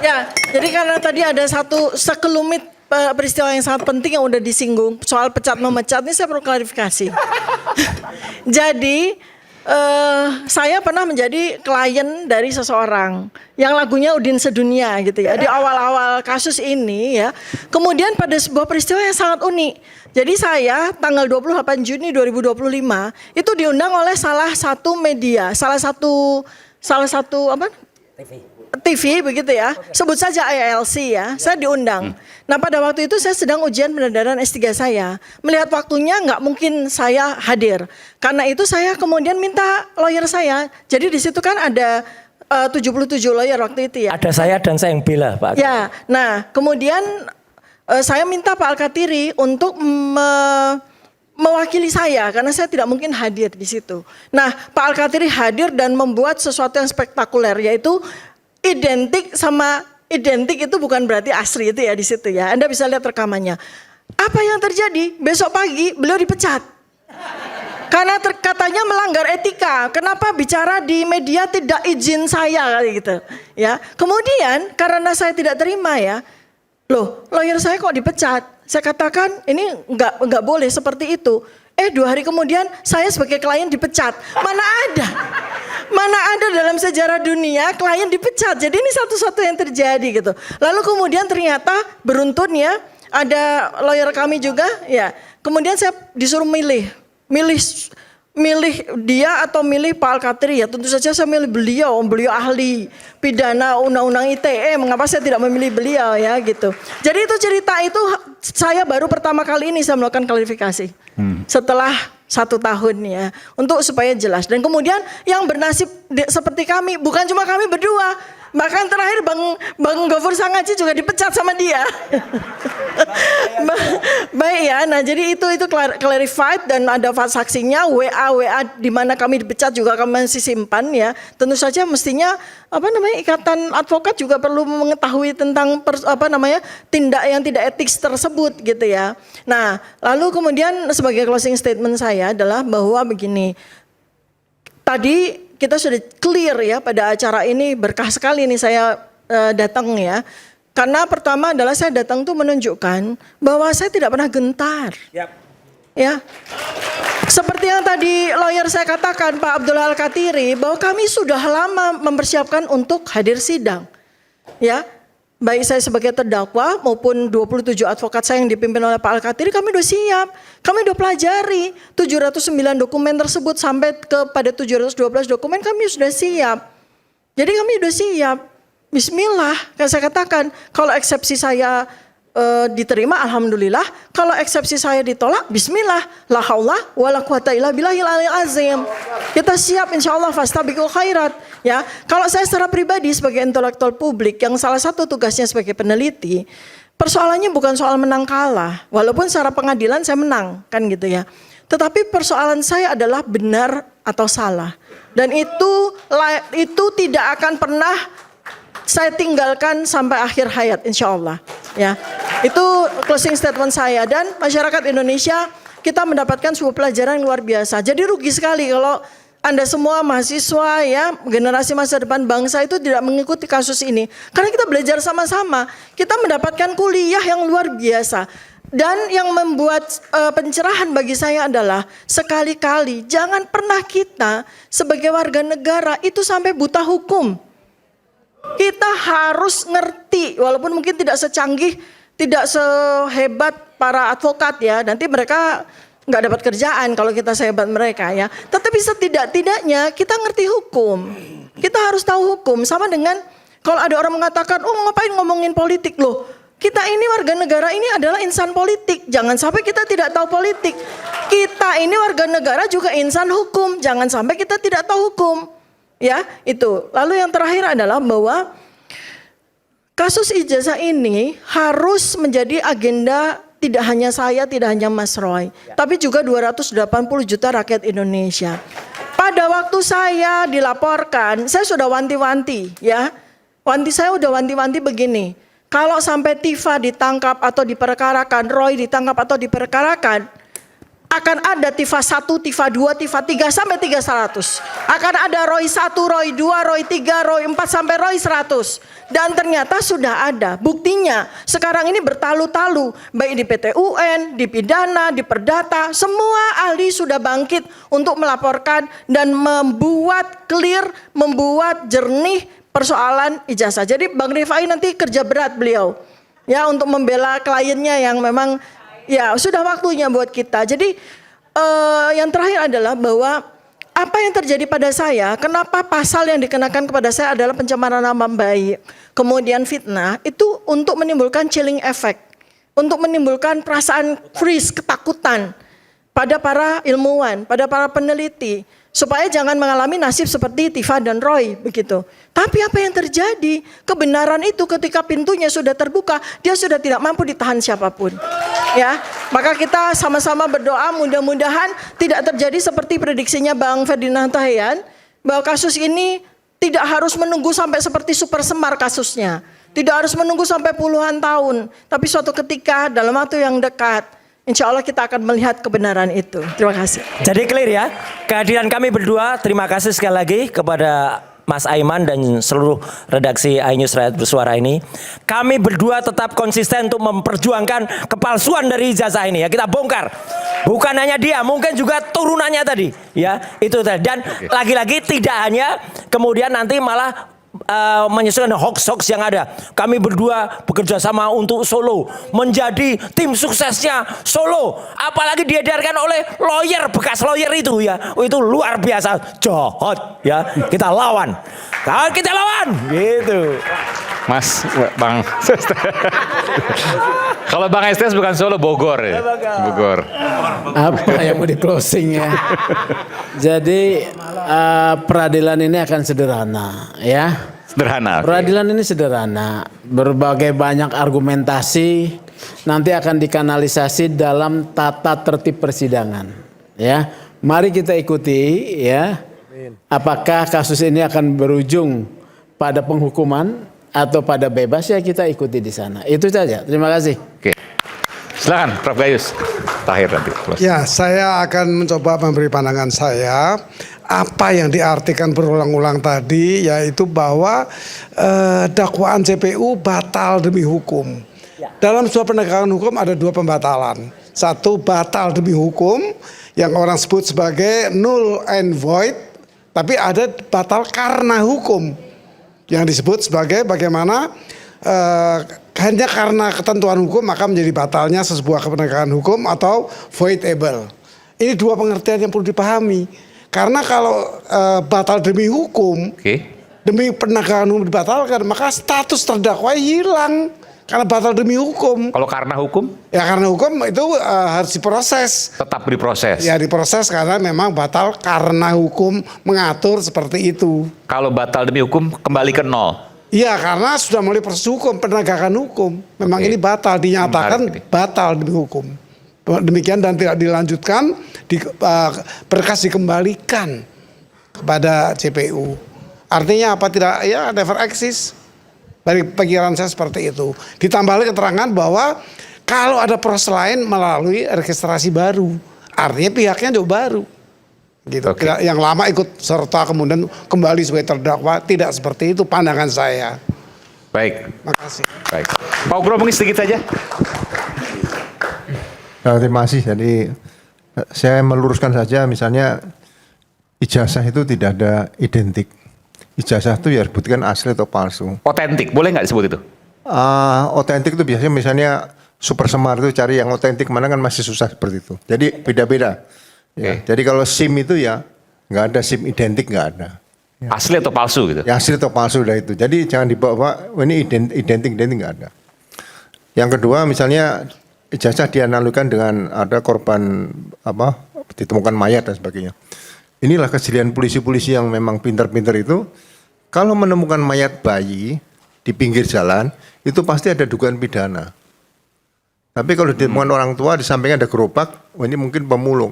Ya, jadi karena tadi ada satu sekelumit peristiwa yang sangat penting yang udah disinggung soal pecat memecat, ini saya perlu klarifikasi. Jadi saya pernah menjadi klien dari seseorang yang lagunya Udin Sedunia gitu ya di awal-awal kasus ini ya. Kemudian pada sebuah peristiwa yang sangat unik. Jadi saya tanggal 28 Juni 2025 itu diundang oleh salah satu media, salah satu apa? TV begitu ya, sebut saja ILC ya, saya diundang. Nah pada waktu itu saya sedang ujian penerbaan S3 saya, melihat waktunya nggak mungkin saya hadir. Karena itu saya kemudian minta lawyer saya, jadi di situ kan ada 77 lawyer waktu itu ya. Ada saya dan saya yang bela Pak. Ya, nah kemudian saya minta Pak Al-Katiri untuk mewakili saya karena saya tidak mungkin hadir di situ. Nah Pak Al-Katiri hadir dan membuat sesuatu yang spektakuler yaitu identik sama identik itu bukan berarti asli itu ya di situ ya. Anda bisa lihat rekamannya. Apa yang terjadi? Besok pagi beliau dipecat. Karena katanya melanggar etika. Kenapa bicara di media tidak izin saya gitu ya. Kemudian karena saya tidak terima ya. Loh, lawyer saya kok dipecat? Saya katakan ini enggak boleh seperti itu. 2 hari kemudian saya sebagai klien dipecat. Mana ada dalam sejarah dunia klien dipecat. Jadi ini satu-satu yang terjadi gitu. Lalu kemudian ternyata beruntun ya, ada lawyer kami juga ya. Kemudian saya disuruh milih dia atau milih Pak Al-Katiri ya. Tentu saja saya milih beliau ahli pidana undang-undang ITE. Mengapa saya tidak memilih beliau ya gitu. Jadi itu cerita itu saya baru pertama kali ini saya melakukan klarifikasi. Setelah 1 tahun ya, untuk supaya jelas. Dan kemudian yang bernasib seperti kami, bukan cuma kami berdua, bahkan terakhir Bang Gofur Sangaji juga dipecat sama dia. Baik ya, nah jadi itu clarified dan ada saksinya, WA di mana kami dipecat juga kami masih simpan ya. Tentu saja mestinya ikatan advokat juga perlu mengetahui tentang tindak yang tidak etis tersebut gitu ya. Nah, lalu kemudian sebagai closing statement saya adalah bahwa begini. Tadi kita sudah clear ya pada acara ini, berkah sekali nih saya datang ya. Karena pertama adalah saya datang tuh menunjukkan bahwa saya tidak pernah gentar. Yep. Ya. Seperti yang tadi lawyer saya katakan Pak Abdullah Al-Katiri bahwa kami sudah lama mempersiapkan untuk hadir sidang. Ya. Baik saya sebagai terdakwa maupun 27 advokat saya yang dipimpin oleh Pak Al-Katiri, kami sudah siap. Kami sudah pelajari 709 dokumen tersebut sampai kepada 712 dokumen kami sudah siap. Jadi kami sudah siap. Bismillah, kan saya katakan kalau eksepsi saya diterima alhamdulillah, kalau eksepsi saya ditolak bismillah, la haula wala quwata illa billahil aliyil azim. Kita siap insyaallah fastabiqul khairat ya. Kalau saya secara pribadi sebagai intelektual publik yang salah satu tugasnya sebagai peneliti, persoalannya bukan soal menang kalah, walaupun secara pengadilan saya menang kan gitu ya. Tetapi persoalan saya adalah benar atau salah. Dan itu tidak akan pernah saya tinggalkan sampai akhir hayat insya Allah ya. Itu closing statement saya. Dan masyarakat Indonesia kita mendapatkan sebuah pelajaran yang luar biasa. Jadi rugi sekali kalau Anda semua mahasiswa ya, generasi masa depan bangsa itu tidak mengikuti kasus ini. Karena kita belajar sama-sama, kita mendapatkan kuliah yang luar biasa. Dan yang membuat pencerahan bagi saya adalah sekali-kali jangan pernah kita sebagai warga negara itu sampai buta hukum. Kita harus ngerti, walaupun mungkin tidak secanggih, tidak sehebat para advokat ya. Nanti mereka nggak dapat kerjaan kalau kita sehebat mereka ya. Tetapi setidak-tidaknya kita ngerti hukum. Kita harus tahu hukum. Sama dengan kalau ada orang mengatakan, oh ngapain ngomongin politik loh. Kita ini warga negara ini adalah insan politik. Jangan sampai kita tidak tahu politik. Kita ini warga negara juga insan hukum. Jangan sampai kita tidak tahu hukum. Ya, itu. Lalu yang terakhir adalah bahwa kasus ijazah ini harus menjadi agenda tidak hanya saya, tidak hanya Mas Roy, tapi juga 280 juta rakyat Indonesia. Pada waktu saya dilaporkan, saya sudah wanti-wanti ya. Saya udah wanti-wanti begini. Kalau sampai Tifa ditangkap atau diperkarakan, Roy ditangkap atau diperkarakan, akan ada TIFA 1, TIFA 2, TIFA 3 sampai 300. Akan ada ROI 1, ROI 2, ROI 3, ROI 4 sampai ROI 100. Dan ternyata sudah ada buktinya. Sekarang ini bertalu-talu, baik di PT UN, di pidana, di perdata, semua ahli sudah bangkit untuk melaporkan dan membuat clear, membuat jernih persoalan ijazah. Jadi Bang Rifai nanti kerja berat beliau ya untuk membela kliennya yang memang ya sudah waktunya buat kita. Jadi yang terakhir adalah bahwa apa yang terjadi pada saya, kenapa pasal yang dikenakan kepada saya adalah pencemaran nama baik, kemudian fitnah, itu untuk menimbulkan chilling effect, untuk menimbulkan perasaan freeze, ketakutan pada para ilmuwan, pada para peneliti, supaya jangan mengalami nasib seperti Tifa dan Roy begitu. Tapi apa yang terjadi? Kebenaran itu ketika pintunya sudah terbuka, dia sudah tidak mampu ditahan siapapun. Ya, maka kita sama-sama berdoa mudah-mudahan tidak terjadi seperti prediksinya Bang Ferdinand Tahian, bahwa kasus ini tidak harus menunggu sampai seperti Super Semar kasusnya. Tidak harus menunggu sampai puluhan tahun, tapi suatu ketika dalam waktu yang dekat, insya Allah kita akan melihat kebenaran itu. Terima kasih. Jadi clear ya, kehadiran kami berdua, terima kasih sekali lagi kepada Mas Aiman dan seluruh redaksi iNews Rakyat Bersuara ini. Kami berdua tetap konsisten untuk memperjuangkan kepalsuan dari ijazah ini ya, kita bongkar. Bukan hanya dia, mungkin juga turunannya tadi ya, itu tadi. Dan lagi-lagi tidak hanya kemudian nanti malah menyesuaikan hoax-hoax yang ada. Kami berdua bekerja sama untuk Solo menjadi tim suksesnya Solo. Apalagi diedarkan oleh lawyer, bekas lawyer itu ya. Itu luar biasa jahat ya. Kita lawan. Kita lawan gitu. Mas, Bang. Kalau Bang Estes bukan Solo, Bogor ya. Bogor. Apa yang mau di closing ya? Jadi peradilan ini akan sederhana ya. Sederhana. Okay. Peradilan ini sederhana. Berbagai banyak argumentasi nanti akan dikanalisasi dalam tata tertib persidangan. Ya, mari kita ikuti ya. Apakah kasus ini akan berujung pada penghukuman atau pada bebas, ya kita ikuti di sana. Itu saja. Terima kasih. Oke. Silakan Prof Gayus. Terakhir nanti. Ya, saya akan mencoba memberi pandangan saya. Apa yang diartikan berulang-ulang tadi, yaitu bahwa dakwaan JPU batal demi hukum. Dalam sebuah penegakan hukum ada dua pembatalan. Satu, batal demi hukum yang orang sebut sebagai null and void. Tapi ada batal karena hukum yang disebut sebagai bagaimana hanya karena ketentuan hukum maka menjadi batalnya sebuah penegakan hukum atau voidable. Ini dua pengertian yang perlu dipahami. Karena kalau batal demi hukum, demi penegakan hukum dibatalkan, maka status terdakwa hilang karena batal demi hukum. Kalau karena hukum? Ya karena hukum itu harus diproses. Tetap diproses. Ya diproses karena memang batal karena hukum mengatur seperti itu. Kalau batal demi hukum kembali ke nol. Iya, karena sudah mulai proses hukum, penegakan hukum. Memang ini batal, dinyatakan batal demi hukum. Demikian dan tidak dilanjutkan, berkas dikembalikan kepada JPU. Artinya apa? Tidak, ya never exist. Dari pikiran saya seperti itu. Ditambah lagi keterangan bahwa kalau ada proses lain melalui registrasi baru, artinya pihaknya juga baru. Gitu. Okay. Yang lama ikut serta kemudian kembali sebagai terdakwa, tidak seperti itu pandangan saya. Baik. Makasih. Baik. Pak Ugro mungkin sedikit saja. Terima kasih. Jadi saya meluruskan saja, misalnya ijazah itu tidak ada identik. Ijazah itu ya buktikan asli atau palsu. Otentik, boleh nggak disebut itu? Otentik itu biasanya misalnya Super Semar itu cari yang otentik mana kan masih susah seperti itu. Jadi beda-beda. Ya, jadi kalau SIM itu ya nggak ada SIM identik, nggak ada. Ya. Asli atau palsu gitu? Ya, asli atau palsu udah itu. Jadi jangan dibawa ini identik nggak ada. Yang kedua misalnya ijazah dianalogikan dengan ada korban apa ditemukan mayat dan sebagainya. Inilah kejelian polisi-polisi yang memang pintar-pintar itu. Kalau menemukan mayat bayi di pinggir jalan itu pasti ada dugaan pidana. Tapi kalau ditemukan orang tua di sampingnya ada gerobak, ini mungkin pemulung.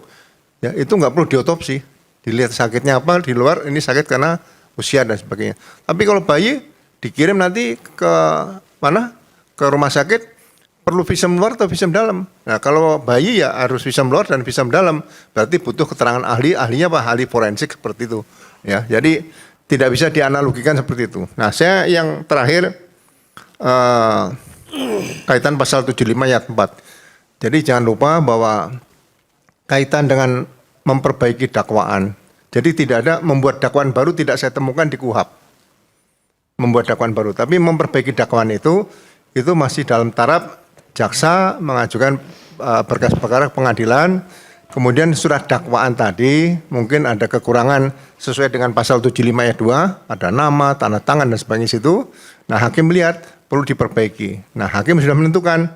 Ya, itu nggak perlu diotopsi, dilihat sakitnya apa di luar, ini sakit karena usia dan sebagainya. Tapi kalau bayi dikirim nanti ke mana? Ke rumah sakit, perlu visum luar atau visum dalam. Nah kalau bayi ya harus visum luar dan visum dalam. Berarti butuh keterangan ahli, ahlinya apa? Ahli forensik seperti itu. Ya, jadi tidak bisa dianalogikan seperti itu. Nah saya yang terakhir kaitan pasal 75 ayat 4. Jadi jangan lupa bahwa kaitan dengan memperbaiki dakwaan. Jadi tidak ada membuat dakwaan baru, tidak saya temukan di KUHAP. Membuat dakwaan baru, tapi memperbaiki dakwaan itu masih dalam taraf jaksa mengajukan berkas perkara pengadilan, kemudian surat dakwaan tadi mungkin ada kekurangan sesuai dengan pasal 75 ayat 2, ada nama, tanda tangan dan sebagainya situ. Nah hakim melihat perlu diperbaiki. Nah hakim sudah menentukan,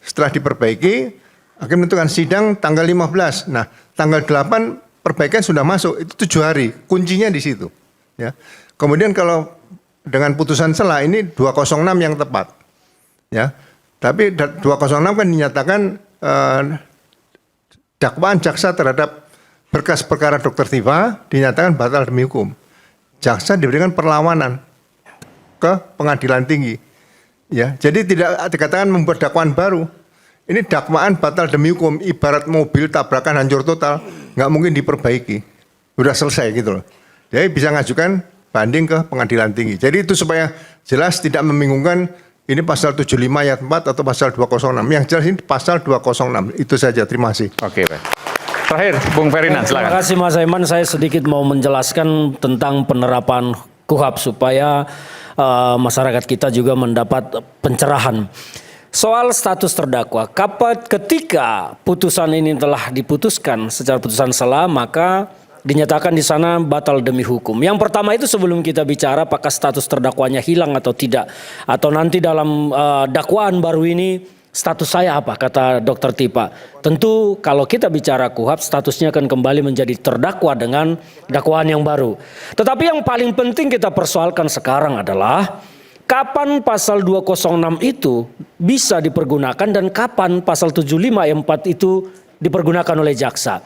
setelah diperbaiki, hakim menentukan sidang tanggal 15. Nah tanggal 8 perbaikan sudah masuk, itu 7 hari, kuncinya di situ. Ya. Kemudian kalau dengan putusan sela ini 206 yang tepat. Ya. Tapi 206 kan dinyatakan dakwaan jaksa terhadap berkas perkara Dr. Tifa dinyatakan batal demi hukum. Jaksa diberikan perlawanan ke pengadilan tinggi. Ya, jadi tidak dikatakan membuat dakwaan baru. Ini dakwaan batal demi hukum, ibarat mobil tabrakan hancur total, nggak mungkin diperbaiki. Udah selesai gitu loh. Jadi bisa ngajukan banding ke pengadilan tinggi. Jadi itu supaya jelas tidak membingungkan. Ini pasal 75 ayat 4 atau pasal 206. Yang jelas ini pasal 206. Itu saja, terima kasih. Oke, Pak. Terakhir, Bung Ferdinand, Terima silakan. kasih Mas Aiman. Saya sedikit mau menjelaskan tentang penerapan KUHAP supaya masyarakat kita juga mendapat pencerahan. Soal status terdakwa, ketika putusan ini telah diputuskan secara putusan sela, maka dinyatakan di sana batal demi hukum. Yang pertama itu sebelum kita bicara apakah status terdakwanya hilang atau tidak, atau nanti dalam dakwaan baru ini status saya apa, kata Dr. Tifa. Tentu kalau kita bicara KUHAP statusnya akan kembali menjadi terdakwa dengan dakwaan yang baru. Tetapi yang paling penting kita persoalkan sekarang adalah kapan pasal 206 itu bisa dipergunakan dan kapan pasal 75 ayat 4 itu dipergunakan oleh jaksa.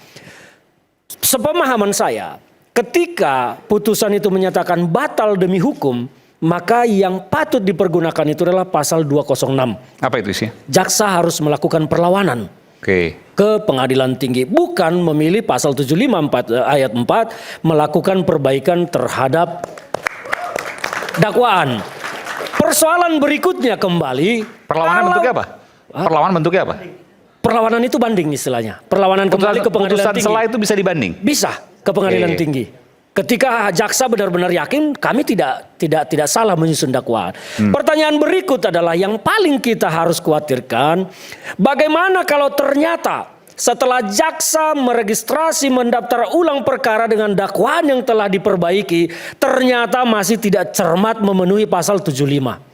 Sepemahaman saya, ketika putusan itu menyatakan batal demi hukum, maka yang patut dipergunakan itu adalah pasal 206. Apa itu isinya? Jaksa harus melakukan perlawanan Oke. ke pengadilan tinggi, bukan memilih pasal 75 ayat 4 melakukan perbaikan terhadap dakwaan. Persoalan berikutnya kembali, Perlawanan bentuknya apa? Perlawanan bentuknya apa? perlawanan itu banding istilahnya. Perlawanan kembali ke pengadilan Putusan tinggi. sela itu bisa dibanding? Bisa ke pengadilan Oke. tinggi. Ketika jaksa benar-benar yakin kami tidak salah menyusun dakwaan. Pertanyaan berikut adalah yang paling kita harus khawatirkan, bagaimana kalau ternyata setelah jaksa meregistrasi mendaftar ulang perkara dengan dakwaan yang telah diperbaiki, ternyata masih tidak cermat memenuhi pasal 75.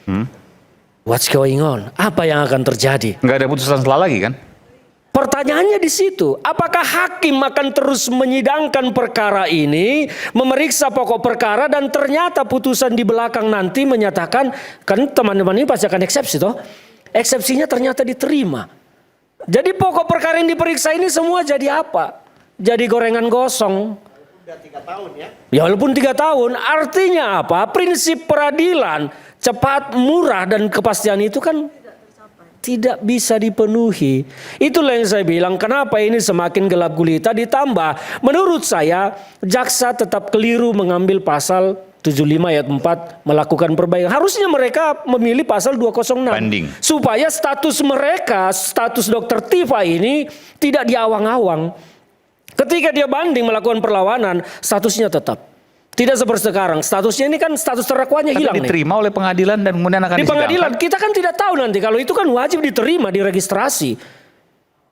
What's going on? Apa yang akan terjadi? Nggak ada putusan sela lagi kan? Pertanyaannya di situ, apakah hakim akan terus menyidangkan perkara ini, memeriksa pokok perkara dan ternyata putusan di belakang nanti menyatakan, kan teman-teman ini pasti akan eksepsi toh? Eksepsinya ternyata diterima. Jadi pokok perkara yang diperiksa ini semua jadi apa? Jadi gorengan gosong. Ya walaupun 3 tahun, artinya apa? Prinsip peradilan cepat, murah dan kepastian itu kan tidak bisa dipenuhi. Itulah yang saya bilang kenapa ini semakin gelap gulita, ditambah menurut saya jaksa tetap keliru mengambil pasal 75 ayat 4 melakukan perbaikan. Harusnya mereka memilih pasal 206. Banding. Supaya status mereka, status Dr. Tifa ini tidak diawang-awang. Ketika dia banding melakukan perlawanan, statusnya tetap. Tidak seperti sekarang, statusnya ini kan status terdakwanya Tapi hilang nih. diterima oleh pengadilan dan kemudian akan Di pengadilan disidangkan. kita kan tidak tahu nanti, kalau itu kan wajib diterima, diregistrasi.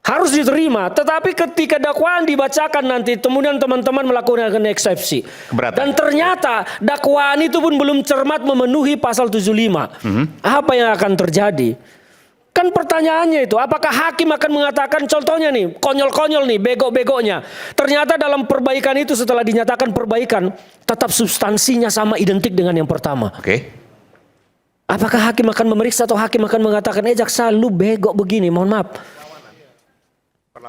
Harus diterima, tetapi ketika dakwaan dibacakan nanti kemudian teman-teman melakukan eksepsi. Keberatan. Dan ternyata dakwaan itu pun belum cermat memenuhi pasal 75. Apa yang akan terjadi? Kan pertanyaannya itu, apakah hakim akan mengatakan contohnya nih, konyol-konyol nih, bego-begonya. Ternyata dalam perbaikan itu setelah dinyatakan perbaikan, tetap substansinya sama identik dengan yang pertama. Oke. Apakah hakim akan memeriksa atau hakim akan mengatakan, jaksa lu bego begini, mohon maaf.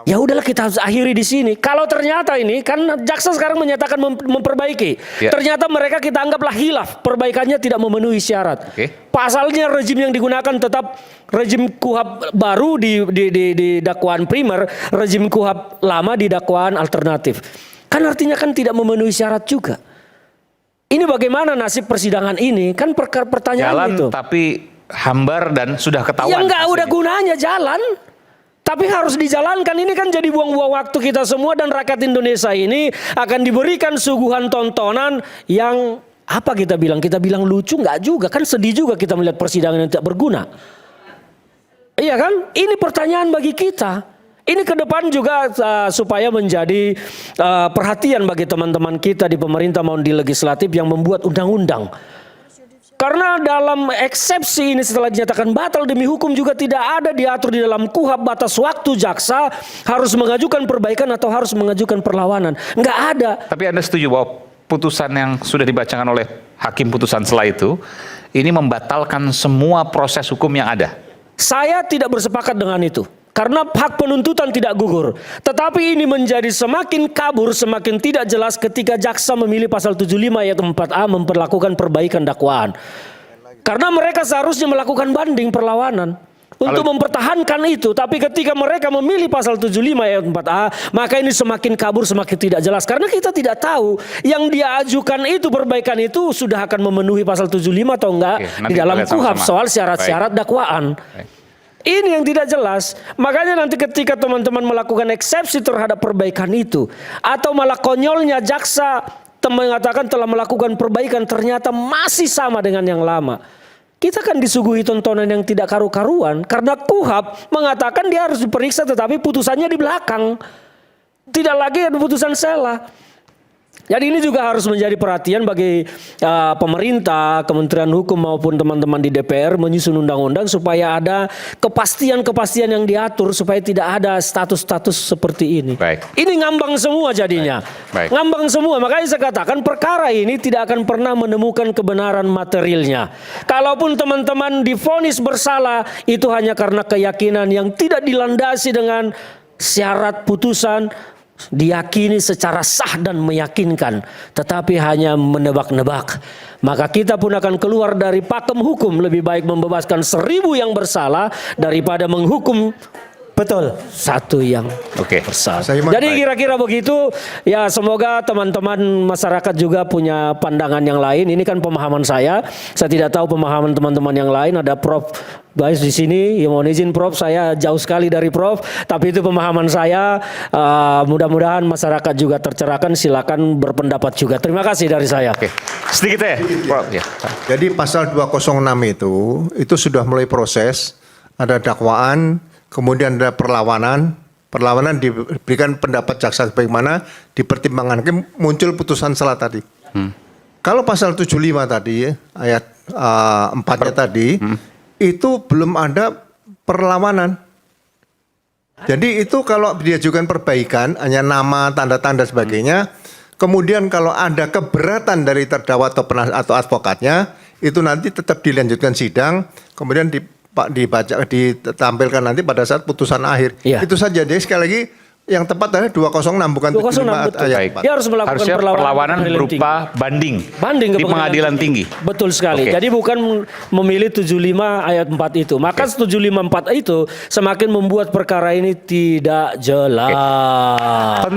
Ya udahlah kita harus akhiri di sini. Kalau ternyata ini kan jaksa sekarang menyatakan memperbaiki. Ya. Ternyata mereka kita anggaplah hilaf, perbaikannya tidak memenuhi syarat. Oke. Pasalnya rezim yang digunakan tetap rezim KUHP baru di dakwaan primer, rezim KUHP lama di dakwaan alternatif. Kan artinya kan tidak memenuhi syarat juga. Ini bagaimana nasib persidangan ini? Kan pertanyaan Jalan itu. tapi hambar dan sudah ketahuan. Ya nggak udah hasilnya. gunanya jalan. Tapi harus dijalankan. Ini kan jadi buang-buang waktu kita semua dan rakyat Indonesia ini akan diberikan suguhan tontonan yang apa kita bilang? Kita bilang lucu nggak juga? Kan sedih juga kita melihat persidangan yang tidak berguna. Iya kan? Ini pertanyaan bagi kita. Ini ke depan juga supaya menjadi perhatian bagi teman-teman kita di pemerintah maupun di legislatif yang membuat undang-undang. Karena dalam eksepsi ini setelah dinyatakan batal demi hukum juga tidak ada diatur di dalam KUHP batas waktu jaksa harus mengajukan perbaikan atau harus mengajukan perlawanan. Nggak ada. Tapi Anda setuju bahwa putusan yang sudah dibacakan oleh hakim putusan setelah itu ini membatalkan semua proses hukum yang ada? Saya tidak bersepakat dengan itu. Karena hak penuntutan tidak gugur. Tetapi ini menjadi semakin kabur, semakin tidak jelas ketika jaksa memilih pasal 75 ayat 4A memperlakukan perbaikan dakwaan. Karena mereka seharusnya melakukan banding perlawanan untuk mempertahankan itu. Tapi ketika mereka memilih pasal 75 ayat 4A, maka ini semakin kabur, semakin tidak jelas. Karena kita tidak tahu yang dia ajukan itu, perbaikan itu sudah akan memenuhi pasal 75 atau enggak. Oke, nanti di dalam kita lihat KUHP sama-sama. soal syarat-syarat dakwaan. Baik. Ini yang tidak jelas. Makanya nanti ketika teman-teman melakukan eksepsi terhadap perbaikan itu, atau malah konyolnya jaksa mengatakan telah melakukan perbaikan ternyata masih sama dengan yang lama, kita kan disuguhi tontonan yang tidak karu-karuan. Karena KUHP mengatakan dia harus diperiksa tetapi putusannya di belakang. Tidak lagi ada putusan sela. Jadi ini juga harus menjadi perhatian bagi pemerintah, Kementerian Hukum maupun teman-teman di DPR menyusun undang-undang supaya ada kepastian-kepastian yang diatur supaya tidak ada status-status seperti ini. Baik. Ini ngambang semua jadinya. Baik. Ngambang semua. Makanya saya katakan perkara ini tidak akan pernah menemukan kebenaran materialnya. Kalaupun teman-teman divonis bersalah itu hanya karena keyakinan yang tidak dilandasi dengan syarat putusan, diyakini secara sah dan meyakinkan, tetapi hanya menebak-nebak, maka kita pun akan keluar dari pakem hukum. Lebih baik membebaskan 1000 yang bersalah daripada menghukum Betul. satu yang Oke. bersalah. Saya Jadi kira-kira begitu. Ya semoga teman-teman masyarakat juga punya pandangan yang lain. Ini kan pemahaman saya. Saya tidak tahu pemahaman teman-teman yang lain. Ada Prof guys di sini. Ya mohon izin Prof, saya jauh sekali dari Prof. Tapi itu pemahaman saya. Mudah-mudahan masyarakat juga tercerahkan. Silakan berpendapat juga. Terima kasih dari saya. Oke. Sedikit ya, Prof. Ya. Jadi pasal 206 itu sudah mulai proses, ada dakwaan, kemudian ada perlawanan. Perlawanan diberikan pendapat jaksa bagaimana, dipertimbangkan, muncul putusan sela tadi. Kalau pasal 75 tadi, ayat 4-nya tadi, itu belum ada perlawanan. Jadi itu kalau diajukan perbaikan, hanya nama, tanda-tanda sebagainya, kemudian kalau ada keberatan dari terdakwa atau advokatnya, itu nanti tetap dilanjutkan sidang, kemudian ditampilkan nanti pada saat putusan akhir. Iya. Itu saja. Jadi sekali lagi yang tepat adalah 206 bukan 206, 75 betul. ayat Baik. 4. Dia harus melakukan Harusnya perlawanan pengadilan berupa banding, banding ke di pengadilan tinggi. Betul sekali. Oke. Jadi bukan memilih 75 ayat 4 itu. Maka 754 itu semakin membuat perkara ini tidak jelas.